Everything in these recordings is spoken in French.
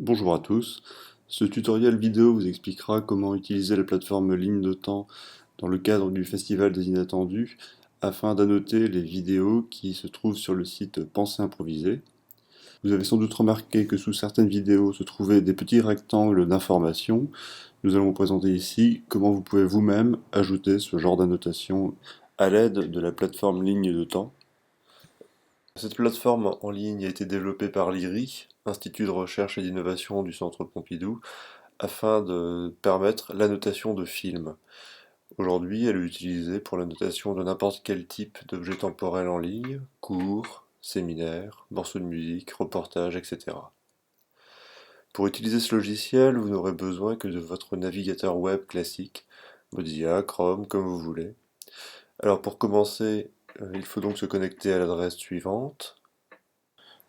Bonjour à tous. Ce tutoriel vidéo vous expliquera comment utiliser la plateforme Ligne de temps dans le cadre du Festival des Inattendus afin d'annoter les vidéos qui se trouvent sur le site Pensée Improvisée. Vous avez sans doute remarqué que sous certaines vidéos se trouvaient des petits rectangles d'information. Nous allons vous présenter ici comment vous pouvez vous-même ajouter ce genre d'annotation à l'aide de la plateforme Ligne de temps. Cette plateforme en ligne a été développée par l'IRI, Institut de recherche et d'innovation du Centre Pompidou, afin de permettre l'annotation de films. Aujourd'hui, elle est utilisée pour l'annotation de n'importe quel type d'objet temporel en ligne, cours, séminaires, morceaux de musique, reportages, etc. Pour utiliser ce logiciel, vous n'aurez besoin que de votre navigateur web classique, Mozilla, Chrome, comme vous voulez. Alors pour commencer, il faut donc se connecter à l'adresse suivante.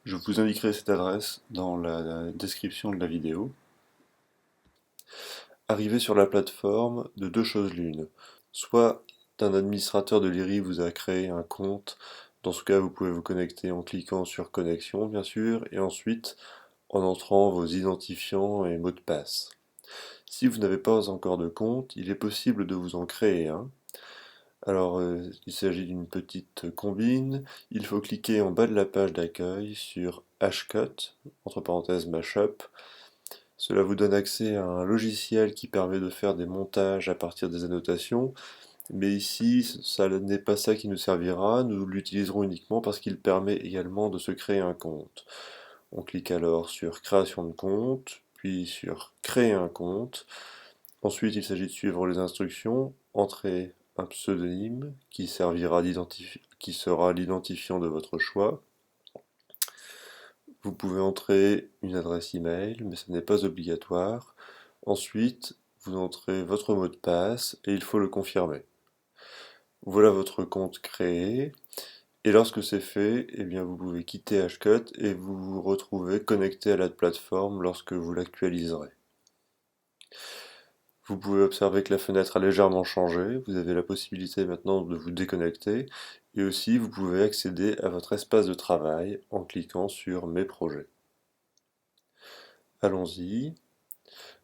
Je vous indiquerai cette adresse dans la description de la vidéo. Arrivé sur la plateforme, de deux choses l'une. Soit un administrateur de l'IRI vous a créé un compte, dans ce cas vous pouvez vous connecter en cliquant sur connexion bien sûr, et ensuite en entrant vos identifiants et mots de passe. Si vous n'avez pas encore de compte, il est possible de vous en créer un. Alors il s'agit d'une petite combine, il faut cliquer en bas de la page d'accueil sur Hashcut, entre parenthèses Mashup. Cela vous donne accès à un logiciel qui permet de faire des montages à partir des annotations, mais ici, ça n'est pas ça qui nous servira, nous l'utiliserons uniquement parce qu'il permet également de se créer un compte. On clique alors sur Création de compte, puis sur Créer un compte. Ensuite, il s'agit de suivre les instructions, entrer un pseudonyme qui sera l'identifiant de votre choix. Vous pouvez entrer une adresse email, mais ce n'est pas obligatoire. Ensuite, vous entrez votre mot de passe et il faut le confirmer. Voilà votre compte créé. Et lorsque c'est fait, eh bien vous pouvez quitter Hashcut et vous vous retrouvez connecté à la plateforme lorsque vous l'actualiserez. Vous pouvez observer que la fenêtre a légèrement changé. Vous avez la possibilité maintenant de vous déconnecter. Et aussi, vous pouvez accéder à votre espace de travail en cliquant sur Mes projets. Allons-y.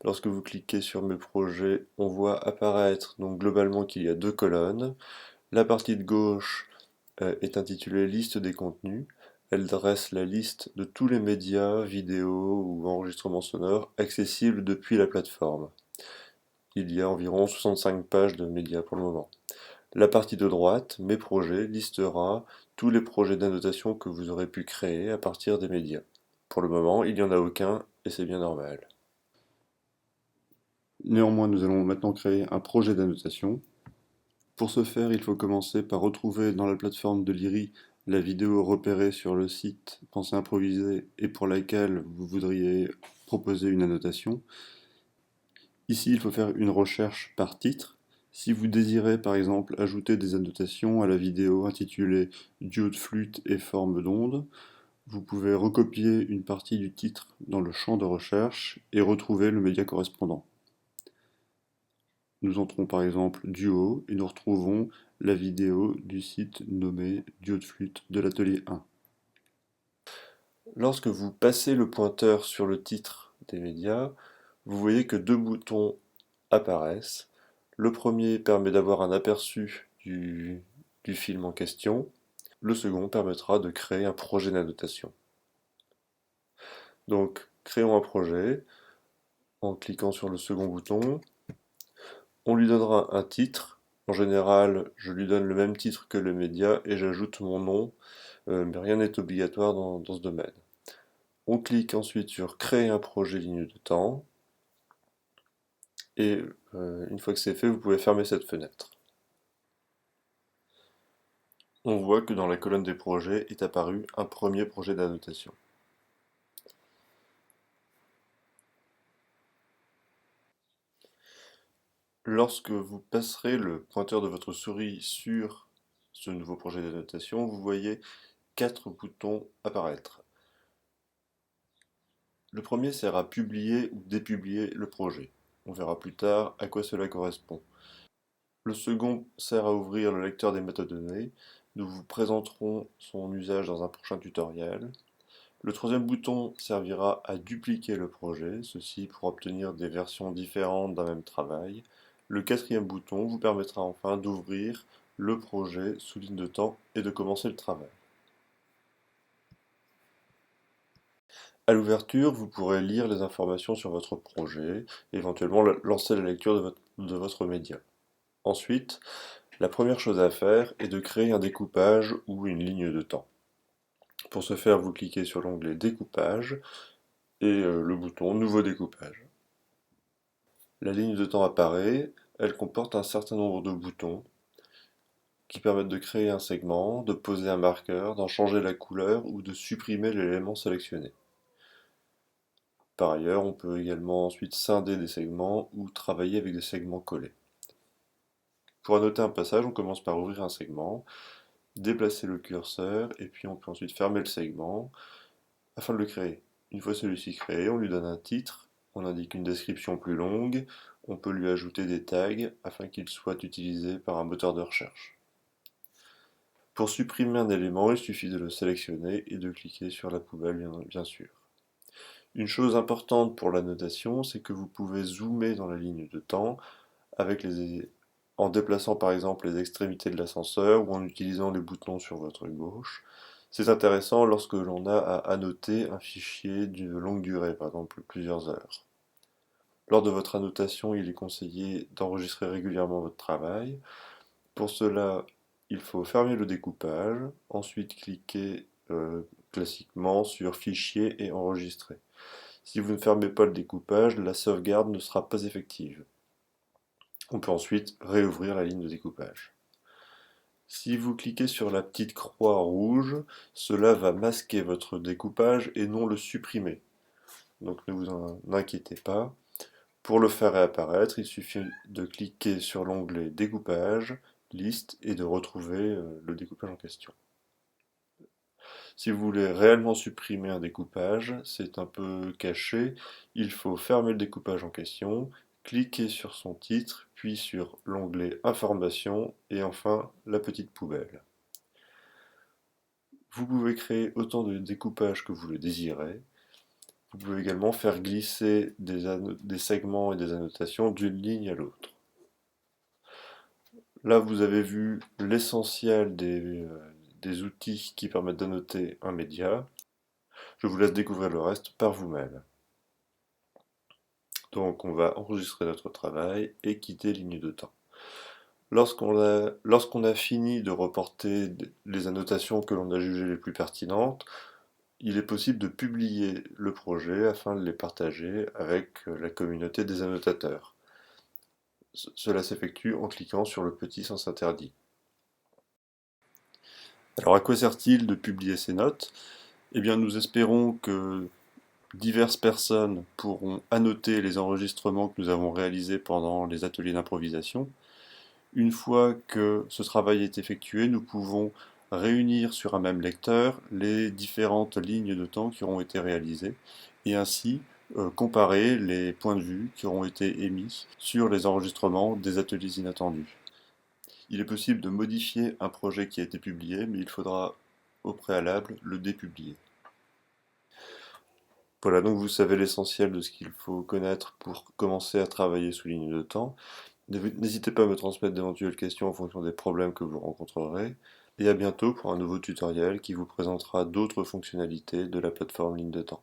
Lorsque vous cliquez sur Mes projets, on voit apparaître donc globalement qu'il y a deux colonnes. La partie de gauche est intitulée Liste des contenus. Elle dresse la liste de tous les médias, vidéos ou enregistrements sonores accessibles depuis la plateforme. Il y a environ 65 pages de médias pour le moment. La partie de droite, Mes projets, listera tous les projets d'annotation que vous aurez pu créer à partir des médias. Pour le moment, il n'y en a aucun et c'est bien normal. Néanmoins, nous allons maintenant créer un projet d'annotation. Pour ce faire, il faut commencer par retrouver dans la plateforme de l'IRI la vidéo repérée sur le site Pensée Improvisée et pour laquelle vous voudriez proposer une annotation. Ici, il faut faire une recherche par titre. Si vous désirez par exemple ajouter des annotations à la vidéo intitulée Duo de flûte et forme d'onde, vous pouvez recopier une partie du titre dans le champ de recherche et retrouver le média correspondant. Nous entrons par exemple Duo et nous retrouvons la vidéo du site nommé Duo de flûte de l'atelier 1. Lorsque vous passez le pointeur sur le titre des médias, vous voyez que deux boutons apparaissent. Le premier permet d'avoir un aperçu du film en question. Le second permettra de créer un projet d'annotation. Donc, créons un projet en cliquant sur le second bouton. On lui donnera un titre. En général, je lui donne le même titre que le média et j'ajoute mon nom, mais rien n'est obligatoire dans ce domaine. On clique ensuite sur Créer un projet ligne de temps. Et une fois que c'est fait, vous pouvez fermer cette fenêtre. On voit que dans la colonne des projets est apparu un premier projet d'annotation. Lorsque vous passerez le pointeur de votre souris sur ce nouveau projet d'annotation, vous voyez quatre boutons apparaître. Le premier sert à publier ou dépublier le projet. On verra plus tard à quoi cela correspond. Le second sert à ouvrir le lecteur des métadonnées. Nous vous présenterons son usage dans un prochain tutoriel. Le troisième bouton servira à dupliquer le projet, ceci pour obtenir des versions différentes d'un même travail. Le quatrième bouton vous permettra enfin d'ouvrir le projet sous ligne de temps et de commencer le travail. À l'ouverture, vous pourrez lire les informations sur votre projet et éventuellement lancer la lecture de votre média. Ensuite, la première chose à faire est de créer un découpage ou une ligne de temps. Pour ce faire, vous cliquez sur l'onglet Découpage et le bouton Nouveau découpage. La ligne de temps apparaît, elle comporte un certain nombre de boutons qui permettent de créer un segment, de poser un marqueur, d'en changer la couleur ou de supprimer l'élément sélectionné. Par ailleurs, on peut également ensuite scinder des segments ou travailler avec des segments collés. Pour annoter un passage, on commence par ouvrir un segment, déplacer le curseur et puis on peut ensuite fermer le segment afin de le créer. Une fois celui-ci créé, on lui donne un titre, on indique une description plus longue, on peut lui ajouter des tags afin qu'il soit utilisé par un moteur de recherche. Pour supprimer un élément, il suffit de le sélectionner et de cliquer sur la poubelle, bien sûr. Une chose importante pour la notation, c'est que vous pouvez zoomer dans la ligne de temps en déplaçant par exemple les extrémités de l'ascenseur ou en utilisant les boutons sur votre gauche. C'est intéressant lorsque l'on a à annoter un fichier d'une longue durée, par exemple plusieurs heures. Lors de votre annotation, il est conseillé d'enregistrer régulièrement votre travail. Pour cela, il faut fermer le découpage, ensuite cliquer classiquement sur Fichier et Enregistrer. Si vous ne fermez pas le découpage, la sauvegarde ne sera pas effective. On peut ensuite réouvrir la ligne de découpage. Si vous cliquez sur la petite croix rouge, cela va masquer votre découpage et non le supprimer. Donc ne vous en inquiétez pas. Pour le faire réapparaître, il suffit de cliquer sur l'onglet Découpage, Liste et de retrouver le découpage en question. Si vous voulez réellement supprimer un découpage, c'est un peu caché, il faut fermer le découpage en question, cliquer sur son titre, puis sur l'onglet Information et enfin la petite poubelle. Vous pouvez créer autant de découpages que vous le désirez. Vous pouvez également faire glisser des segments et des annotations d'une ligne à l'autre. Là, vous avez vu l'essentiel des outils qui permettent d'annoter un média. Je vous laisse découvrir le reste par vous-même. Donc on va enregistrer notre travail et quitter ligne de temps. Lorsqu'on a fini de reporter les annotations que l'on a jugées les plus pertinentes, il est possible de publier le projet afin de les partager avec la communauté des annotateurs. Cela s'effectue en cliquant sur le petit sens interdit. Alors à quoi sert-il de publier ces notes? Eh bien nous espérons que diverses personnes pourront annoter les enregistrements que nous avons réalisés pendant les ateliers d'improvisation. Une fois que ce travail est effectué, nous pouvons réunir sur un même lecteur les différentes lignes de temps qui auront été réalisées et ainsi comparer les points de vue qui auront été émis sur les enregistrements des ateliers inattendus. Il est possible de modifier un projet qui a été publié, mais il faudra au préalable le dépublier. Voilà, donc vous savez l'essentiel de ce qu'il faut connaître pour commencer à travailler sous ligne de temps. N'hésitez pas à me transmettre d'éventuelles questions en fonction des problèmes que vous rencontrerez. Et à bientôt pour un nouveau tutoriel qui vous présentera d'autres fonctionnalités de la plateforme Ligne de temps.